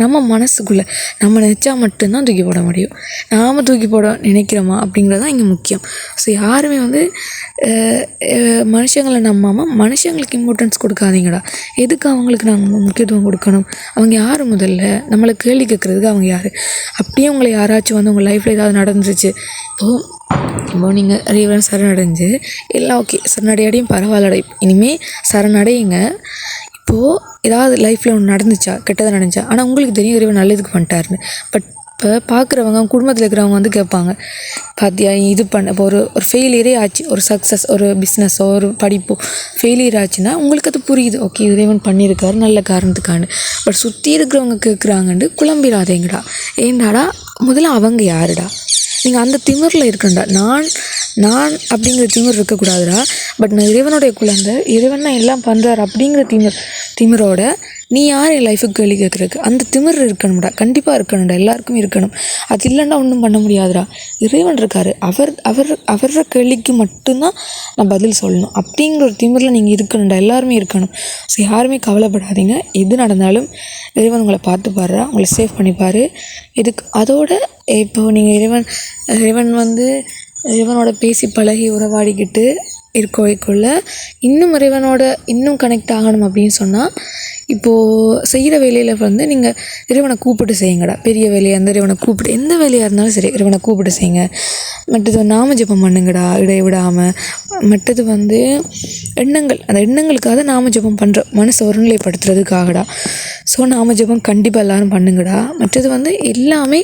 [SPEAKER 1] நம்ம மனசுக்குள்ளே நம்ம நினச்சா மட்டும்தான் தூக்கி போட முடியும். நாம் தூக்கி போட நினைக்கிறோமா அப்படிங்கிறது தான் இங்கே முக்கியம். ஸோ யாருமே வந்து மனுஷங்களை நம்பாமல் மனுஷங்களுக்கு இம்பார்ட்டன்ஸ் கொடுக்காதீங்கடா. எதுக்கு அவங்களுக்கு நாங்கள் முக்கியத்துவம் கொடுக்கணும்? அவங்க யார்? முதல்ல நம்மளை கேள்வி கேட்குறதுக்கு அவங்க யார்? அப்படியே உங்களை யாராச்சும் வந்து உங்கள் லைஃப்பில் ஏதாவது நடந்துருச்சு, இப்போ நீங்கள் இறைவன் சரணடைஞ்சு எல்லாம் ஓகே, சரணடையாடியும் பரவாயில்லடா, இனிமேல் சரணடையுங்க. இப்போது ஏதாவது லைஃப்பில் ஒன்று நடந்துச்சா, கெட்டதாக நடந்துச்சா, ஆனால் உங்களுக்கு தெரியும் இறைவன் நல்லதுக்கு பண்ணிட்டாருன்னு. பட் இப்போ பார்க்குறவங்க, குடும்பத்தில் இருக்கிறவங்க வந்து கேட்பாங்க, பார்த்தியா இது பண்ண இப்போ ஒரு ஃபெயிலியரே ஆச்சு, ஒரு சக்ஸஸ், ஒரு பிஸ்னஸோ ஒரு படிப்போ ஃபெயிலியர் ஆச்சுன்னா உங்களுக்கு அது புரியுது, ஓகே இறைவன் பண்ணியிருக்காரு நல்ல காரணத்துக்காண்டு. பட் சுற்றி இருக்கிறவங்க கேட்குறாங்கன்ட்டு குழம்பிடாதேங்கடா. ஏண்டாடா முதல்ல அவங்க யாருடா? நீங்கள் அந்த திமிரில் இருக்கண்டா. நான் அப்படிங்கிற திமிர் இருக்கக்கூடாதுடா. பட் நான் இறைவனுடைய குழந்தை, இறைவன் நான் எல்லாம் பண்ணுறாரு அப்படிங்கிற திமிரோட நீ யார் என் லைஃபுக்கு கேள்வி கேட்குறதுக்கு? அந்த திமிர் இருக்கணும்டா, கண்டிப்பாக இருக்கணும்டா, எல்லாருக்குமே இருக்கணும். அது இல்லைன்னா ஒன்றும் பண்ண முடியாதுடா. இறைவன் இருக்கார், அவர கேள்விக்கு மட்டும்தான் நான் பதில் சொல்லணும் அப்படிங்கிற ஒரு திமிரில் நீங்கள் இருக்கணும்டா, எல்லாருமே இருக்கணும். ஸோ யாருமே கவலைப்படாதீங்க, எது நடந்தாலும் இறைவன் உங்களை பார்த்துப்பாரு, உங்களை சேவ் பண்ணிப்பார். இதுக்கு அதோட இப்போது நீங்கள் இறைவனோட பேசி பழகி உறவாடிக்கிட்டு இருக்கோய்க்குள்ள இன்னும் கனெக்ட் ஆகணும் அப்படின்னு சொன்னால், இப்போது செய்கிற வேலையில் வந்து நீங்கள் இறைவனை கூப்பிட்டு செய்யுங்கடா. பெரிய வேலையாக இருந்தால் இறைவனை கூப்பிட்டு, எந்த வேலையாக இருந்தாலும் சரி இறைவனை கூப்பிட்டு செய்யுங்க. மற்றது நாம ஜெபம் பண்ணுங்கடா இடைவிடாமல். மற்றது வந்து அந்த எண்ணங்களுக்காக நாம ஜெபம் பண்ணுற மனசை ஒருநிலைப்படுத்துறதுக்காகடா. ஸோ நாம ஜெபம் கண்டிப்பாக எல்லோரும் பண்ணுங்கடா. மற்றது வந்து எல்லாமே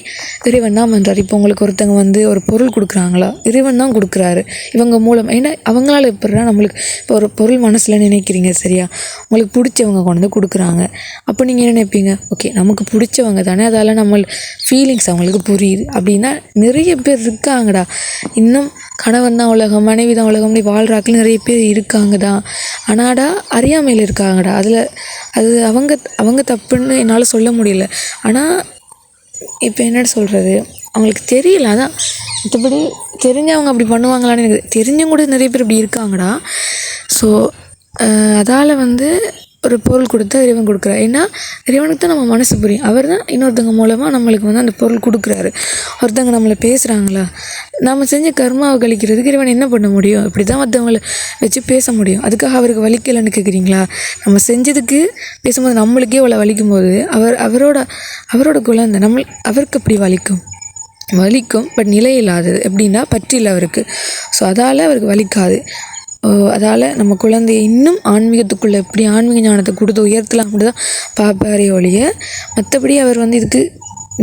[SPEAKER 1] இறைவன் தான் பண்ணுறாரு. இப்போ உங்களுக்கு ஒருத்தங்க வந்து ஒரு பொருள் கொடுக்குறாங்களா, இறைவன் தான் கொடுக்குறாரு இவங்க மூலம். ஏன்னா அவங்களால எப்படின்னா நம்மளுக்கு இப்போ ஒரு பொருள் மனசில் நினைக்கிறீங்க சரியா, உங்களுக்கு பிடிச்சவங்க கொண்டு வந்து கொடுக்குறாங்க. அப்போ நீங்கள் என்ன நினைப்பீங்க, ஓகே நமக்கு பிடிச்சவங்க தானே, அதால் நம்ம ஃபீலிங்ஸ் அவங்களுக்கு புரியுது அப்படின்னா நிறைய பேர் இருக்காங்கடா. இன்னும் கணவன் தான் உலகம், மனைவி தான் உலகம், இப்படி வாழ்கிறாக்கள் நிறைய பேர் இருக்காங்க தான். ஆனாடா அறியாமையில் இருக்காங்கடா. அது அவங்க தப்புன்னு என்னால் சொல்ல முடியல. ஆனால் இப்போ என்ன சொல்கிறது, அவங்களுக்கு தெரியல. அதான் மற்றபடி தெரிஞ்சவங்க அப்படி பண்ணுவாங்களான்னு எனக்கு தெரிஞ்சவங்க கூட நிறைய பேர் இப்படி இருக்காங்கடா. ஸோ அதால் வந்து ஒரு பொருள் கொடுத்தா இறைவன் கொடுக்குறாரு. ஏன்னா இறைவனுக்கு தான் நம்ம மனசு புரியும். அவர் தான் இன்னொருத்தவங்க மூலமாக நம்மளுக்கு வந்து அந்த பொருள் கொடுக்குறாரு. ஒருத்தவங்க நம்மளை பேசுகிறாங்களா, நம்ம செஞ்ச கர்மாவை கழிக்கிறதுக்கு இறைவன் என்ன பண்ண முடியும்? இப்படி தான் மற்றவங்களை வச்சு பேச முடியும். அதுக்காக அவருக்கு வலிக்கலைன்னு கேட்குறீங்களா? நம்ம செஞ்சதுக்கு பேசும்போது நம்மளுக்கே அவ்வளோ வலிக்கும் போது அவரோட குழந்தை அவருக்கு எப்படி வலிக்கும். பட் நிலை இல்லாதது எப்படின்னா பற்றில்லை அவருக்கு. ஸோ அதால் அவருக்கு வலிக்காது. அதால் நம்ம குழந்தைய இன்னும் ஆன்மீகத்துக்குள்ளே எப்படி ஆன்மீக ஞானத்தை கொடுத்து உயர்த்தலாம் அப்படி தான் பார்ப்பாரே ஒழிய, மற்றபடி அவர் வந்து இதுக்கு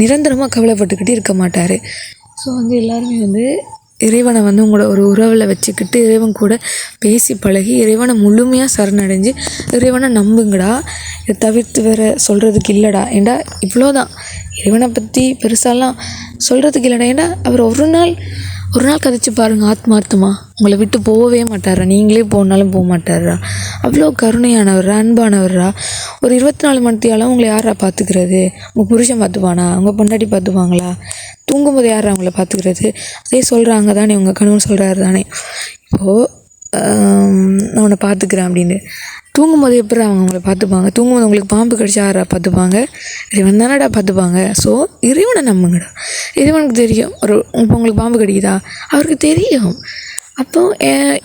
[SPEAKER 1] நிரந்தரமாக கவலைப்பட்டுக்கிட்டு இருக்க மாட்டார். ஸோ வந்து எல்லாருமே வந்து இறைவனை வந்து உங்களோட ஒரு உறவில் வச்சுக்கிட்டு இறைவன் கூட பேசி பழகி இறைவனை முழுமையாக சரணடைஞ்சு இறைவனை நம்புங்கடா. இதை தவிர்த்து வேறு சொல்கிறதுக்கு இல்லைடா. ஏண்டா இவ்வளோதான், இறைவனை பற்றி பெருசாலாம் சொல்கிறதுக்கு இல்லைடா. ஏண்டா அவர் ஒரு நாள் கதைச்சு பாருங்கள் ஆத்மார்த்தமாக. உங்களை விட்டு போகவே மாட்டாரா, நீங்களே போனாலும் போக மாட்டாரா. அவ்வளோ கருணையானவரா, அன்பானவரா. ஒரு 24 மணித்தியாலும் உங்களை யாரா பார்த்துக்கிறது? உங்கள் புருஷன் பார்த்துப்பானா? உங்கள் பொண்டாட்டி பார்த்துப்பாங்களா? தூங்கும்போது யாரா அவங்கள பார்த்துக்கிறது? அதே சொல்கிறாங்க தானே, உங்கள் கணவன் சொல்கிறாரு தானே, இப்போது நான் உன்னை பார்த்துக்கிறேன் அப்படின்னு. தூங்கும்போது எப்படி அவங்க அவங்கள பார்த்துப்பாங்க? தூங்கும்போது உங்களுக்கு பாம்பு கடிச்சா யாரா பார்த்துப்பாங்க? இறைவன் தானடா பார்த்துப்பாங்க. ஸோ இறைவனை நம்புங்கடா. இறைவனுக்கு தெரியும். இப்போ உங்களுக்கு பாம்பு கடிக்குதா, அவருக்கு தெரியும்.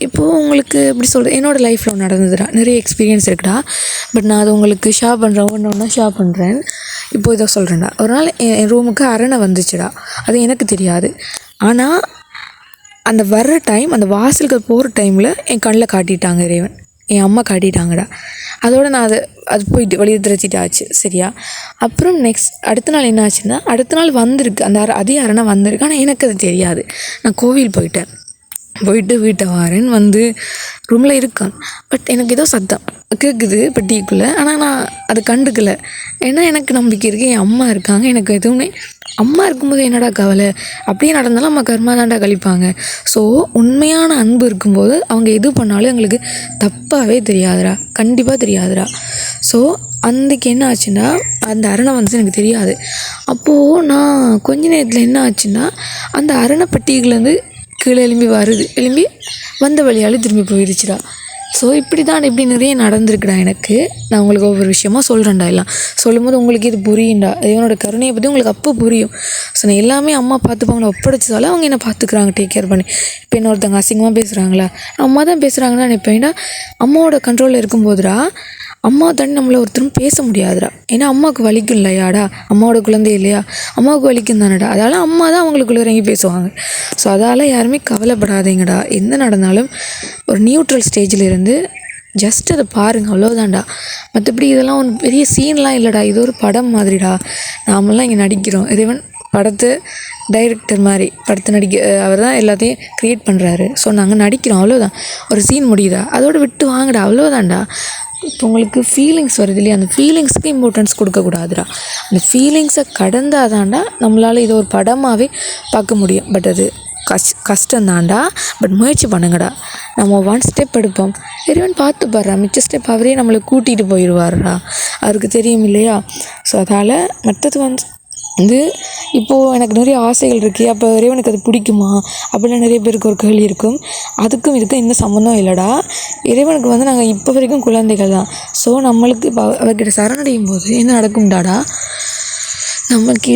[SPEAKER 1] இப்போது உங்களுக்கு எப்படி சொல்கிறது, என்னோடய லைஃப்பில் நடந்ததுடா, நிறைய எக்ஸ்பீரியன்ஸ் இருக்குடா. பட் நான் அதை உங்களுக்கு ஷேர் பண்ணுறேன், ஒன்று ஷேர் பண்ணுறேன். இப்போது இதை சொல்கிறேன்டா. ஒரு நாள் என் ரூமுக்கு அரணை வந்துச்சுடா. அது எனக்கு தெரியாது. ஆனால் அந்த வர்ற டைம், அந்த வாசலுக்கு போகிற டைமில் என் கண்ணில் காட்டிட்டாங்க இறைவன். என் அம்மா காட்டிட்டாங்கடா. அதோடு நான் அது போயிட்டு வெளியே திரச்சிட்டு ஆச்சு. சரியா? அப்புறம் அடுத்த நாள் என்ன ஆச்சுன்னா, அடுத்த நாள் வந்திருக்கு அதே அரணை வந்திருக்கு. ஆனால் எனக்கு அது தெரியாது. நான் கோவில் போயிட்டு வீட்டை வாரேன், வந்து ரூமில் இருக்கான். பட் எனக்கு ஏதோ சத்தம் கேட்குது பெட்டிக்குள்ளே. ஆனால் நான் அதை கண்டுக்கலை. ஏன்னா எனக்கு நம்பிக்கை இருக்குது, என் அம்மா இருக்காங்க. எனக்கு எதுவுமே அம்மா இருக்கும்போது என்னடா கவலை, அப்படியே நடந்தாலும் அம்மா கர்மா தாண்டா கழிப்பாங்க. ஸோ உண்மையான அன்பு இருக்கும்போது அவங்க எது பண்ணாலும் எங்களுக்கு தப்பாகவே தெரியாதுடா, கண்டிப்பாக தெரியாதுடா. ஸோ அன்றைக்கி என்ன ஆச்சுன்னா, அந்த அரணை வந்து எனக்கு தெரியாது. அப்போது நான் கொஞ்ச நேரத்தில் என்ன ஆச்சுன்னா, அந்த அரணை பெட்டிக்குள்ளேருந்து கீழே எழும்பி வந்த வழியால் திரும்பி போயிடுச்சுடா. ஸோ இப்படி நிறைய நடந்திருக்குடா எனக்கு. நான் உங்களுக்கு ஒவ்வொரு விஷயமாக சொல்கிறேன்டா. எல்லாம் சொல்லும்போது உங்களுக்கு இது புரியும்டா. இவனோட கருணையை பற்றி உங்களுக்கு அப்போ புரியும். ஸோ நான் எல்லாமே அம்மா பார்த்துப்பாங்களா ஒப்படைச்சதால அவங்க என்ன பார்த்துக்குறாங்க, டேக் கேர் பண்ணி. இப்போ என்ன ஒருத்தவங்க அசிங்கமாக பேசுகிறாங்களா, அம்மா தான் பேசுகிறாங்கன்னு நினைப்பேன். ஏன்னா அம்மாவோட கண்ட்ரோலில் இருக்கும்போதுடா, அம்மா தாண்டி நம்மளை ஒருத்தரும் பேச முடியாதுடா. ஏன்னா அம்மாவுக்கு வலிக்கும் இல்லையாடா, அம்மாவோட குழந்தை இல்லையா, அம்மாவுக்கு வலிக்கும் தானடா. அதால் அம்மா தான் அவங்களுக்குள்ள இறங்கி பேசுவாங்க. ஸோ அதால் யாருமே கவலைப்படாதீங்கடா. என்ன நடந்தாலும் ஒரு நியூட்ரல் ஸ்டேஜில் இருந்து ஜஸ்ட் அதை பாருங்கள், அவ்வளோதான்டா. மற்றபடி இதெல்லாம் ஒன்று பெரிய சீன்லாம் இல்லைடா. இது ஒரு படம் மாதிரிடா. நாமெல்லாம் இங்கே நடிக்கிறோம். இறைவன் படத்தை டைரக்டர் மாதிரி அவர் தான் எல்லாத்தையும் க்ரியேட் பண்ணுறாரு. ஸோ நாங்கள் நடிக்கிறோம், அவ்வளோதான். ஒரு சீன் முடியுதா, அதோடு விட்டு வாங்கடா, அவ்வளோதான்டா. இப்போ உங்களுக்கு ஃபீலிங்ஸ் வருது இல்லையா, அந்த ஃபீலிங்ஸுக்கு இம்பார்ட்டன்ஸ் கொடுக்கக்கூடாதுடா. அந்த ஃபீலிங்ஸை கடந்தால் தான்டா நம்மளால் இதை ஒரு படமாகவே பார்க்க முடியும். பட் அது கஷ்டம்தான்டா. பட் முயற்சி பண்ணுங்கடா. நம்ம 1 ஸ்டெப் எடுப்போம், இறைவன் பார்த்துப்பார்றா. மிச்ச ஸ்டெப் அவரே நம்மளை கூட்டிகிட்டு போயிடுவார்றா. அவருக்கு தெரியும் இல்லையா. ஸோ அதால் மற்றது வந்து இப்போது எனக்கு நிறைய ஆசைகள் இருக்குது. அப்போ இறைவனுக்கு அது பிடிக்குமா அப்படிலாம் நிறைய பேருக்கு ஒரு கேள்வி இருக்கும். அதுக்கும் இதுக்கும் எந்த சம்மந்தம் இல்லைடா. இறைவனுக்கு நாங்கள் இப்போ வரைக்கும் குழந்தைகள் தான். ஸோ நம்மளுக்கு இப்போ அவர்கிட்ட சரணடையும் போது என்ன நடக்கும்டாடா, நமக்கு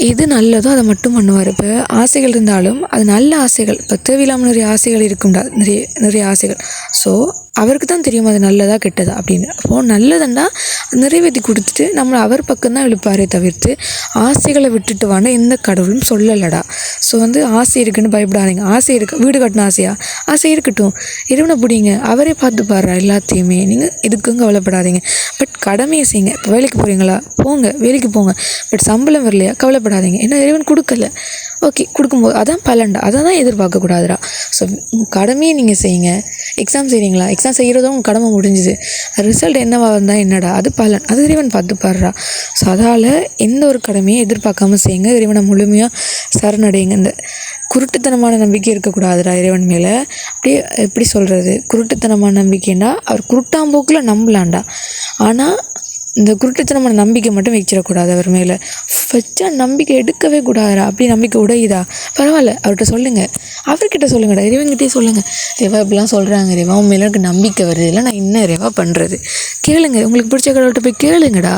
[SPEAKER 1] எது நல்லதோ அதை மட்டும் பண்ணுவார். இப்போ ஆசைகள் இருந்தாலும் அது நல்ல ஆசைகள். இப்போ தேவையில்லாமல் நிறைய ஆசைகள் இருக்கும்டா, நிறைய ஆசைகள். ஸோ அவருக்கு தான் தெரியும் அது நல்லதா கெட்டதா அப்படின்னு. அப்போது நல்லதுண்டா நிறைவேற்றி கொடுத்துட்டு நம்மளை அவர் பக்கம்தான் இழுப்பாரே தவிர்த்து ஆசைகளை விட்டுட்டு வாங்க எந்த கடவுளும் சொல்லலடா. ஸோ ஆசை இருக்குன்னு பயப்படாதீங்க. ஆசை வீடு கட்டின ஆசை இருக்கட்டும், இறைவனை பிடிங்க, அவரே பார்த்துப்பாரா எல்லாத்தையுமே. நீங்கள் இதுக்கும் கவலைப்படாதீங்க. பட் கடமையை செய்யுங்க. இப்போ வேலைக்கு போகிறீங்களா, போங்க, வேலைக்கு போங்க. பட் சம்பளம் வரலையா, கவலைப்படாதீங்க. ஏன்னா இறைவன் கொடுக்கல. ஓகே, கொடுக்கும்போது அதான் பலன்டா, அதை தான் எதிர்பார்க்கக்கூடாதுடா. ஸோ கடமையை நீங்கள் செய்யுங்க. எக்ஸாம் செய்கிறீங்களா, எக்ஸாம் செய்கிறதும் உங்கள் கடமை முடிஞ்சுது. ரிசல்ட் என்னவாக இருந்தால் என்னடா, அது பலன், அது இறைவன் பார்த்துப்பாடுறா. ஸோ அதால் எந்த ஒரு கடமையை எதிர்பார்க்காம செய்யுங்க. இறைவனை முழுமையாக சரணடையுங்க. இந்த குருட்டுத்தனமான நம்பிக்கை இருக்கக்கூடாதுடா இறைவன் மேலே. அப்படியே எப்படி சொல்கிறது, குருட்டுத்தனமான நம்பிக்கைன்னா அவர் குருட்டாம்போக்கில் நம்பலான்டா. ஆனால் இந்த குருட்டுத்தனமான நம்பிக்கை மட்டும் வச்சிடக்கூடாது அவர் மேலே. வச்சா நம்பிக்கை எடுக்கவே கூடாதுடா. அப்படி நம்பிக்கை உடையுதா, பரவாயில்ல, அவர்கிட்ட சொல்லுங்கள், அவர்கிட்ட சொல்லுங்கடா, இறைவன்கிட்டே சொல்லுங்கள். ரேவா இப்படிலாம் சொல்கிறாங்க ரேவா, உன் மேலே எனக்கு நம்பிக்கை வருது, இல்லை நான் என்ன ரேவா பண்ணுறது, கேளுங்க. உங்களுக்கு பிடிச்ச கடவுள்கிட்ட போய் கேளுங்கடா.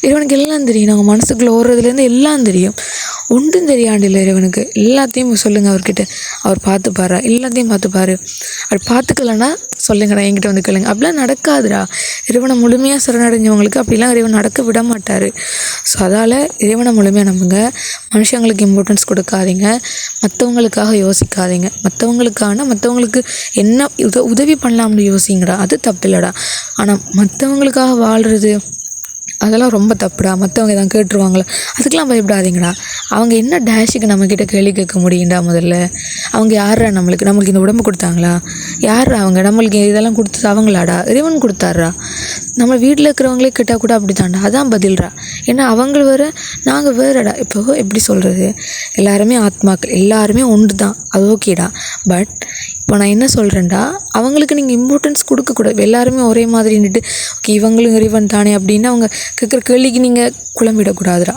[SPEAKER 1] இறைவனுக்கு எல்லாம் தெரியும். நாங்கள் மனசுக்குள்ளே ஓடுறதுலேருந்து எல்லாம் தெரியும். ஒன்றும் தெரியாண்டில்லை இறைவனுக்கு. எல்லாத்தையும் சொல்லுங்கள் அவர்கிட்ட. அவர் பார்த்துப்பாரா, எல்லாத்தையும் பார்த்துப்பாரு. அவர் பார்த்துக்கலன்னா சொல்லுங்கடா, என்கிட்ட வந்து கேளுங்க. அப்படிலாம் நடக்காதுடா. இறைவனை முழுமையாக சரணடைஞ்சவங்களுக்கு அப்படிலாம் இறைவன் நடக்க விட மாட்டார். ஸோ அதால் இறைவனை முழுமையாக நம்புங்க. மனுஷங்களுக்கு இம்பார்ட்டன்ஸ் கொடுக்காதீங்க. மற்றவங்களுக்காக யோசிக்காதீங்க. மற்றவங்களுக்கு என்ன உதவி பண்ணலாம்னு யோசிங்கடா. அது தப்பு இல்லைடா. ஆனால் மற்றவங்களுக்காக வாழ்கிறது அதெல்லாம் ரொம்ப தப்புடா. மற்றவங்க தான் கேட்டுருவாங்களே, அதுக்கெலாம் பயப்படாதீங்கடா. அவங்க என்ன டேஷுக்கு நம்மக்கிட்ட கேள்வி கேட்க முடியும்டா. முதல்ல அவங்க யாரா, நம்மளுக்கு இந்த உடம்பு கொடுத்தாங்களா, யாரா அவங்க, நம்மளுக்கு இதெல்லாம் கொடுத்தது அவங்களாடா, இறைவன் கொடுத்தாரா. நம்ம வீட்டில் இருக்கிறவங்களே கேட்டால் கூட அப்படி தான்டா, அதான் பதில்டா. ஏன்னா அவங்க வேறு, நாங்கள் வேறடா. இப்போ எப்படி சொல்கிறது, எல்லாருமே ஆத்மாக்கள், எல்லாருமே ஒன்று தான், அது ஓகேடா. பட் இப்போ நான் என்ன சொல்கிறேன்டா, அவங்களுக்கு நீங்கள் இம்பார்ட்டன்ஸ் கொடுக்கக்கூடாது. எல்லாருமே ஒரே மாதிரி நின்றுட்டு ஓகே இவங்களும் இறைவன் தானே அப்படின்னு அவங்க கேட்குற கேள்விக்கு நீங்கள் குழம்பிடக்கூடாதுடா.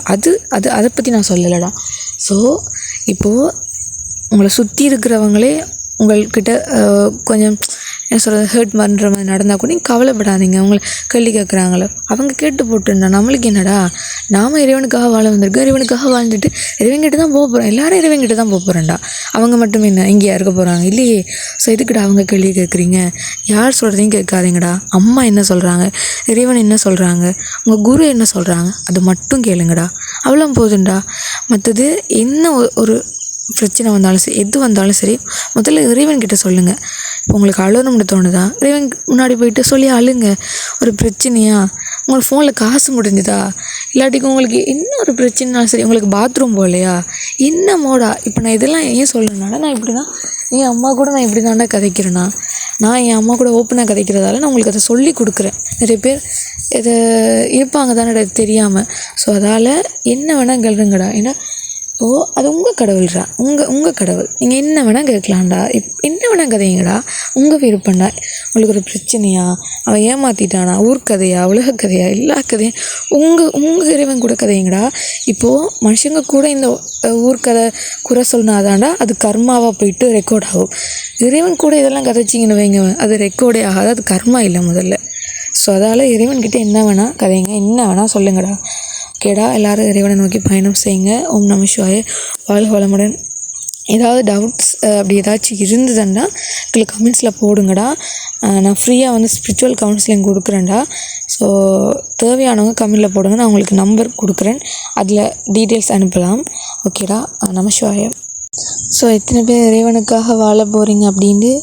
[SPEAKER 1] அதை பற்றி நான் சொல்லலைடா. ஸோ இப்போது உங்களை சுற்றி இருக்கிறவங்களே உங்கள்கிட்ட கொஞ்சம் என்ன சொல்கிறது, ஹர்ட் பண்ணுற மாதிரி நடந்தால் கூட நீங்கள் கவலைப்படாதீங்க. அவங்கள கேள்வி கேட்குறாங்களோ அவங்க கேட்டு போட்டுண்டா. நம்மளுக்கு என்னடா, நாம் இறைவனுக்காக வாழ வந்திருக்கோம். இறைவனுக்காக வாழ்ந்துட்டு இறைவன்கிட்ட தான் போக போகிறோம். எல்லோரும் இறைவன்கிட்ட தான் போக போகிறேன்டா. அவங்க மட்டும் என்ன இங்கேயா இருக்க போகிறாங்க, இல்லையே. ஸோ எதுக்குடா அவங்க கேள்வி கேட்குறீங்க? யார் சொல்கிறதையும் கேட்காதீங்கடா. அம்மா என்ன சொல்கிறாங்க, இறைவன் என்ன சொல்கிறாங்க, உங்கள் குரு என்ன சொல்கிறாங்க, அது மட்டும் கேளுங்கடா. அவ்வளோ போதுண்டா. மற்றது என்ன ஒரு பிரச்சனை வந்தாலும் சரி, எது வந்தாலும் சரி, முதல்ல இறைவன்கிட்ட சொல்லுங்கள். இப்போ உங்களுக்கு அழணும்னு தோணுதா, இறைவன் முன்னாடி போயிட்டு சொல்லி அழுங்க. ஒரு பிரச்சனையா, உங்களுக்கு ஃபோனில் காசு முடிஞ்சுதா, இல்லாட்டிக்கு உங்களுக்கு என்ன ஒரு பிரச்சனைனாலும் சரி, உங்களுக்கு பாத்ரூம் போகலையா, என்ன மோடா. இப்போ நான் இதெல்லாம் ஏன் சொல்லணும்னா, நான் இப்படி தான் என் அம்மா கூட நான் இப்படி தாண்டா கதைக்கிறேன்னா, நான் என் அம்மா கூட ஓப்பனாக கதைக்கிறதால நான் உங்களுக்கு அதை சொல்லி கொடுக்குறேன். நிறைய பேர் இதை இருப்பாங்க தானே தெரியாமல். ஸோ அதால் என்ன வேணால் கேளுங்கடா. ஏன்னா அது உங்கள் கடவுள்டா, உங்கள் கடவுள். நீங்கள் என்ன வேணால் கேட்கலாம்டா, என்ன வேணால் கதைங்கடா, உங்கள் விருப்பம்டா. உங்களுக்கு ஒரு பிரச்சனையா, அவன் ஏமாற்றிட்டானா, ஊர்க்கதையா, உலகக்கதையா, எல்லா கதையும் உங்கள் இறைவன் கூட கதைங்கடா. இப்போது மனுஷங்க கூட இந்த ஊர்க்கதை குறை சொன்னாதாண்டா அது கர்மாவாக போயிட்டு ரெக்கார்ட் ஆகும். இறைவன் கூட இதெல்லாம் கதைச்சிங்கன்னு வைங்க, அது ரெக்கார்டே ஆகாது, அது கர்மா இல்லை முதல்ல. ஸோ அதால் இறைவன்கிட்ட என்ன வேணால் கதைங்க, என்ன வேணால் சொல்லுங்கடா. ஓகேடா, எல்லோரும் இறைவனை நோக்கி பயணம் செய்யுங்க. ஓம் நம சிவாய. வாழ்க வளமுடன். ஏதாவது டவுட்ஸ் அப்படி ஏதாச்சும் இருந்ததுன்னா எங்களுக்கு கமெண்ட்ஸில் போடுங்கடா. நான் ஃப்ரீயாக வந்து ஸ்பிரிச்சுவல் கவுன்சிலிங் கொடுக்குறேன்டா. ஸோ தேவையானவங்க கமெண்ட்டில் போடுங்க, நான் உங்களுக்கு நம்பர் கொடுக்குறேன், அதில் டீட்டெயில்ஸ் அனுப்பலாம். ஓகேடா, நம சிவாய. ஸோ எத்தனை பேர் இறைவனுக்காக வாழ போகிறீங்க அப்படின்ட்டு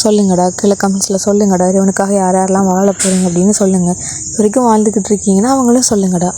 [SPEAKER 1] சொல்லுங்கடா, கீழே கமெண்ட்ஸில் சொல்லுங்கடா. இறைவனுக்காக யாரெல்லாம் வாழ போகிறீங்க அப்படின்னு சொல்லுங்கள். இது வரைக்கும் வாழ்ந்துக்கிட்டு இருக்கீங்கன்னா அவங்களும் சொல்லுங்கடா.